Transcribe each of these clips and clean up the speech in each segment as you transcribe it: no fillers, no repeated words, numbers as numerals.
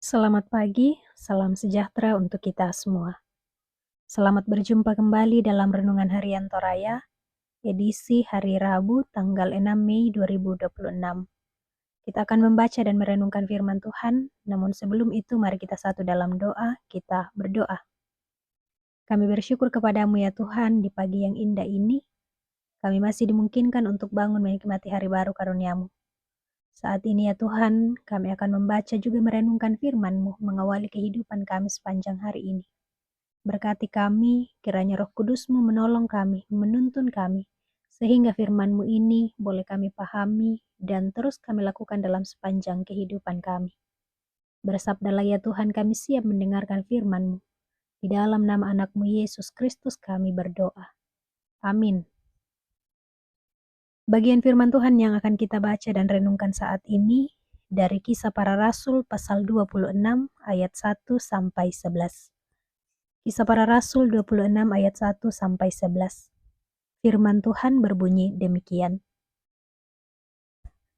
Selamat pagi, salam sejahtera untuk kita semua. Selamat berjumpa kembali dalam Renungan Harian Toraya, edisi hari Rabu tanggal 6 Mei 2026. Kita akan membaca dan merenungkan firman Tuhan, namun sebelum itu mari kita satu dalam doa, kita berdoa. Kami bersyukur kepadamu ya Tuhan di pagi yang indah ini, kami masih dimungkinkan untuk bangun menikmati hari baru karuniamu. Saat ini ya Tuhan, kami akan membaca juga merenungkan firman-Mu mengawali kehidupan kami sepanjang hari ini. Berkati kami, kiranya Roh Kudus-Mu menolong kami, menuntun kami, sehingga firman-Mu ini boleh kami pahami dan terus kami lakukan dalam sepanjang kehidupan kami. Bersabdalah ya Tuhan, kami siap mendengarkan firman-Mu. Di dalam nama anak-Mu Yesus Kristus kami berdoa. Amin. Bagian firman Tuhan yang akan kita baca dan renungkan saat ini dari Kisah Para Rasul pasal 26 ayat 1 sampai 11. Kisah Para Rasul 26 ayat 1 sampai 11. Firman Tuhan berbunyi demikian.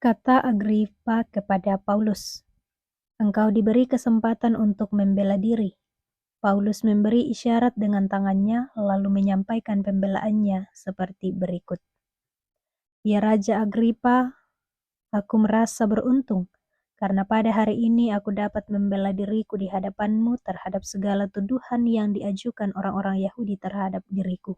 Kata Agripa kepada Paulus, "Engkau diberi kesempatan untuk membela diri." Paulus memberi isyarat dengan tangannya lalu menyampaikan pembelaannya seperti berikut. "Ya Raja Agripa, aku merasa beruntung karena pada hari ini aku dapat membela diriku di hadapanmu terhadap segala tuduhan yang diajukan orang-orang Yahudi terhadap diriku.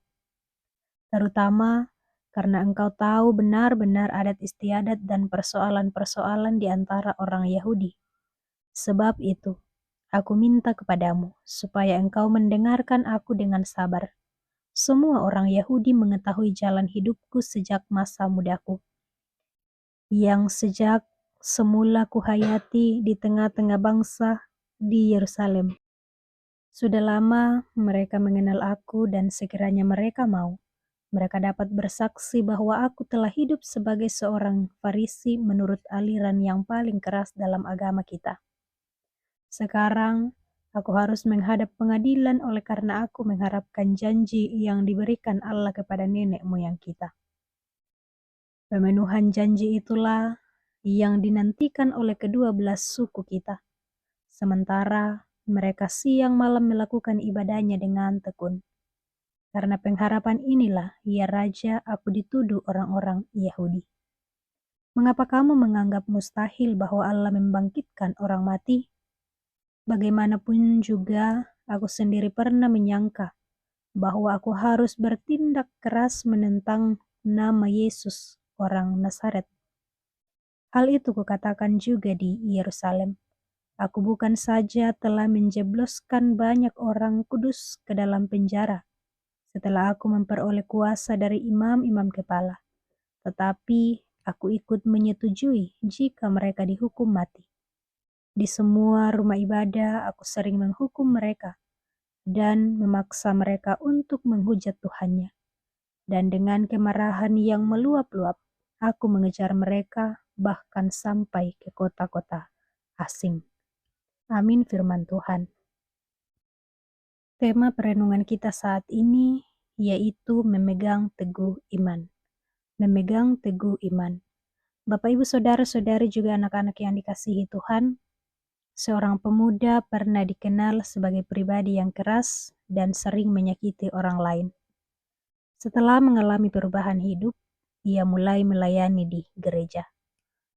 Terutama karena engkau tahu benar-benar adat istiadat dan persoalan-persoalan di antara orang Yahudi. Sebab itu, aku minta kepadamu supaya engkau mendengarkan aku dengan sabar. Semua orang Yahudi mengetahui jalan hidupku sejak masa mudaku, yang sejak semula kuhayati di tengah-tengah bangsa di Yerusalem. Sudah lama mereka mengenal aku dan sekiranya mereka mau, mereka dapat bersaksi bahwa aku telah hidup sebagai seorang Farisi menurut aliran yang paling keras dalam agama kita. Sekarang, aku harus menghadap pengadilan oleh karena aku mengharapkan janji yang diberikan Allah kepada nenek moyang kita. Pemenuhan janji itulah yang dinantikan oleh kedua belas suku kita. Sementara mereka siang malam melakukan ibadahnya dengan tekun. Karena pengharapan inilah, ya Raja, aku dituduh orang-orang Yahudi. Mengapa kamu menganggap mustahil bahwa Allah membangkitkan orang mati? Bagaimanapun juga, aku sendiri pernah menyangka bahwa aku harus bertindak keras menentang nama Yesus, orang Nazaret. Hal itu kukatakan juga di Yerusalem. Aku bukan saja telah menjebloskan banyak orang kudus ke dalam penjara, setelah aku memperoleh kuasa dari imam-imam kepala, tetapi aku ikut menyetujui jika mereka dihukum mati. Di semua rumah ibadah aku sering menghukum mereka dan memaksa mereka untuk menghujat Tuhannya. Dan dengan kemarahan yang meluap-luap, aku mengejar mereka bahkan sampai ke kota-kota asing. Amin firman Tuhan. Tema perenungan kita saat ini yaitu memegang teguh iman. Memegang teguh iman. Bapak, Ibu, Saudara-saudari juga anak-anak yang dikasihi Tuhan, seorang pemuda pernah dikenal sebagai pribadi yang keras dan sering menyakiti orang lain. Setelah mengalami perubahan hidup, ia mulai melayani di gereja.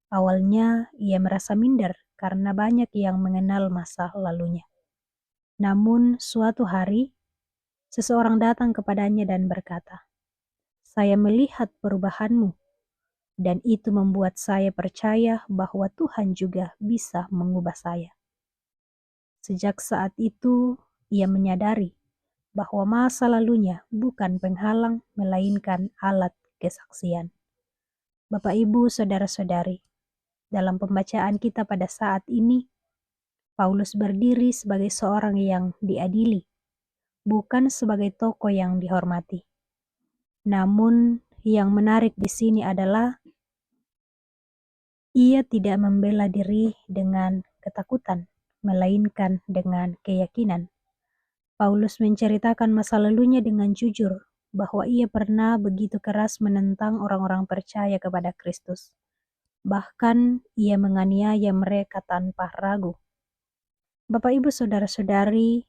Awalnya ia merasa minder karena banyak yang mengenal masa lalunya. Namun suatu hari, seseorang datang kepadanya dan berkata, "Saya melihat perubahanmu, dan itu membuat saya percaya bahwa Tuhan juga bisa mengubah saya." Sejak saat itu, ia menyadari bahwa masa lalunya bukan penghalang, melainkan alat kesaksian. Bapak, Ibu, Saudara-saudari, dalam pembacaan kita pada saat ini, Paulus berdiri sebagai seorang yang diadili, bukan sebagai tokoh yang dihormati. Namun, yang menarik di sini adalah ia tidak membela diri dengan ketakutan, melainkan dengan keyakinan. Paulus menceritakan masa lalunya dengan jujur, bahwa ia pernah begitu keras menentang orang-orang percaya kepada Kristus. Bahkan ia menganiaya mereka tanpa ragu. Bapak, Ibu, Saudara-saudari,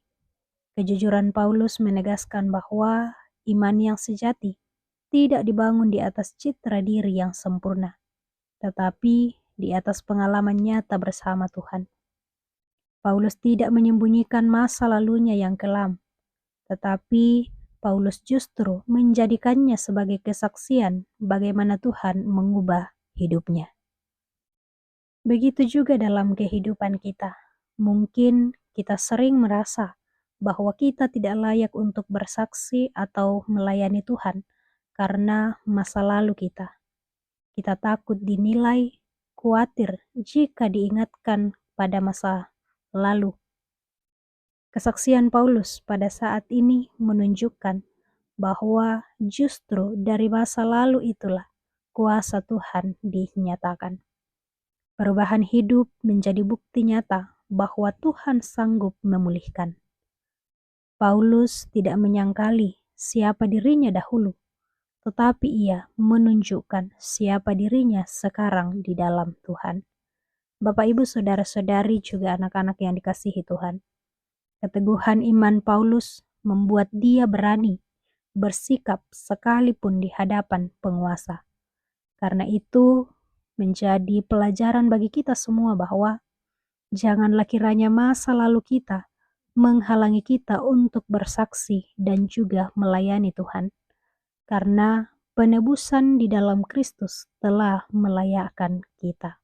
kejujuran Paulus menegaskan bahwa iman yang sejati tidak dibangun di atas citra diri yang sempurna, tetapi di atas pengalaman nyata bersama Tuhan. Paulus tidak menyembunyikan masa lalunya yang kelam, tetapi Paulus justru menjadikannya sebagai kesaksian bagaimana Tuhan mengubah hidupnya. Begitu juga dalam kehidupan kita. Mungkin kita sering merasa bahwa kita tidak layak untuk bersaksi atau melayani Tuhan karena masa lalu kita. Kita takut dinilai, khawatir jika diingatkan pada masa lalu. Kesaksian Paulus pada saat ini menunjukkan bahwa justru dari masa lalu itulah kuasa Tuhan dinyatakan. Perubahan hidup menjadi bukti nyata bahwa Tuhan sanggup memulihkan. Paulus tidak menyangkali siapa dirinya dahulu, tetapi ia menunjukkan siapa dirinya sekarang di dalam Tuhan. Bapak, Ibu, Saudara-saudari, juga anak-anak yang dikasihi Tuhan. Keteguhan iman Paulus membuat dia berani bersikap sekalipun di hadapan penguasa. Karena itu menjadi pelajaran bagi kita semua bahwa janganlah kiranya masa lalu kita menghalangi kita untuk bersaksi dan juga melayani Tuhan. Karena penebusan di dalam Kristus telah melayakkan kita.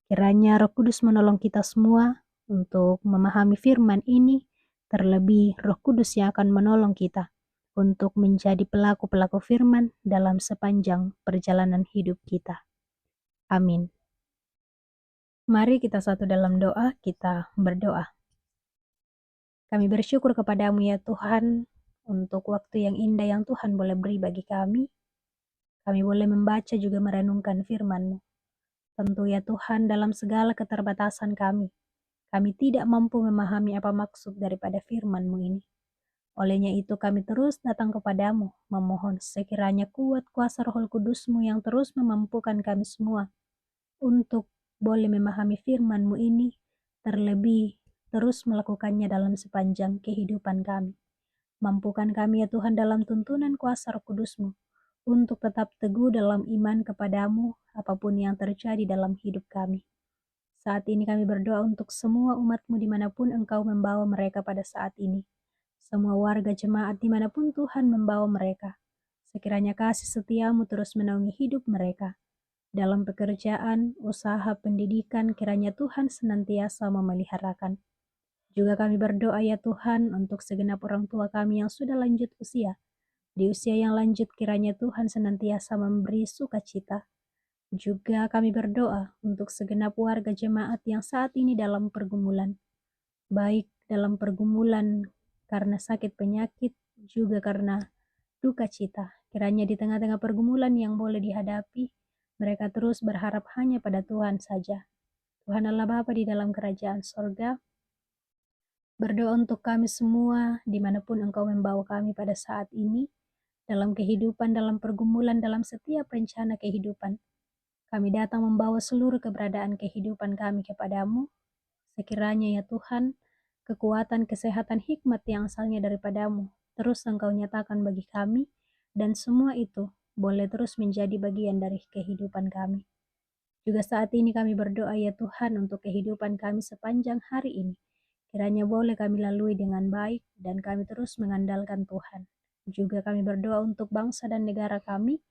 Kiranya Roh Kudus menolong kita semua untuk memahami firman ini, terlebih Roh Kudus yang akan menolong kita untuk menjadi pelaku-pelaku firman dalam sepanjang perjalanan hidup kita. Amin. Mari kita satu dalam doa, kita berdoa. Kami bersyukur kepadamu ya Tuhan, untuk waktu yang indah yang Tuhan boleh beri bagi kami. Kami boleh membaca juga merenungkan firman-Mu. Tentu ya Tuhan, dalam segala keterbatasan kami tidak mampu memahami apa maksud daripada firman-Mu ini. Olehnya itu kami terus datang kepadamu, memohon sekiranya kuat kuasa Roh Kudus-Mu yang terus memampukan kami semua untuk boleh memahami firman-Mu ini, terlebih terus melakukannya dalam sepanjang kehidupan kami. Mampukan kami ya Tuhan dalam tuntunan kuasa Roh Kudus-Mu, untuk tetap teguh dalam iman kepadamu apapun yang terjadi dalam hidup kami. Saat ini kami berdoa untuk semua umat-Mu dimanapun Engkau membawa mereka pada saat ini. Semua warga jemaat dimanapun Tuhan membawa mereka. Sekiranya kasih setia-Mu terus menaungi hidup mereka. Dalam pekerjaan, usaha, pendidikan, kiranya Tuhan senantiasa memeliharakan. Juga kami berdoa ya Tuhan untuk segenap orang tua kami yang sudah lanjut usia. Di usia yang lanjut kiranya Tuhan senantiasa memberi sukacita. Juga kami berdoa untuk segenap warga jemaat yang saat ini dalam pergumulan. Baik dalam pergumulan karena sakit penyakit, juga karena duka cita. Kiranya di tengah-tengah pergumulan yang boleh dihadapi, mereka terus berharap hanya pada Tuhan saja. Tuhan Allah Bapa di dalam kerajaan sorga, berdoa untuk kami semua dimanapun Engkau membawa kami pada saat ini, dalam kehidupan, dalam pergumulan, dalam setiap rencana kehidupan. Kami datang membawa seluruh keberadaan kehidupan kami kepadamu. Sekiranya ya Tuhan, kekuatan, kesehatan, hikmat yang asalnya daripadamu, terus Engkau nyatakan bagi kami, dan semua itu boleh terus menjadi bagian dari kehidupan kami. Juga saat ini kami berdoa ya Tuhan untuk kehidupan kami sepanjang hari ini. Kiranya boleh kami lalui dengan baik dan kami terus mengandalkan Tuhan. Juga kami berdoa untuk bangsa dan negara kami,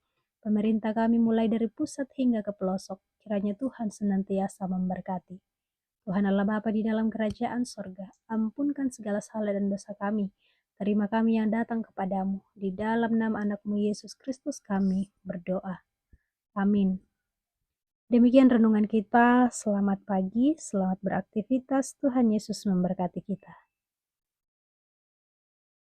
pemerintah kami mulai dari pusat hingga ke pelosok. Kiranya Tuhan senantiasa memberkati. Tuhan Allah Bapa di dalam kerajaan sorga, ampunkan segala salah dan dosa kami. Terima kami yang datang kepadamu. Di dalam nama anak-Mu Yesus Kristus kami berdoa. Amin. Demikian renungan kita. Selamat pagi, selamat beraktivitas. Tuhan Yesus memberkati kita.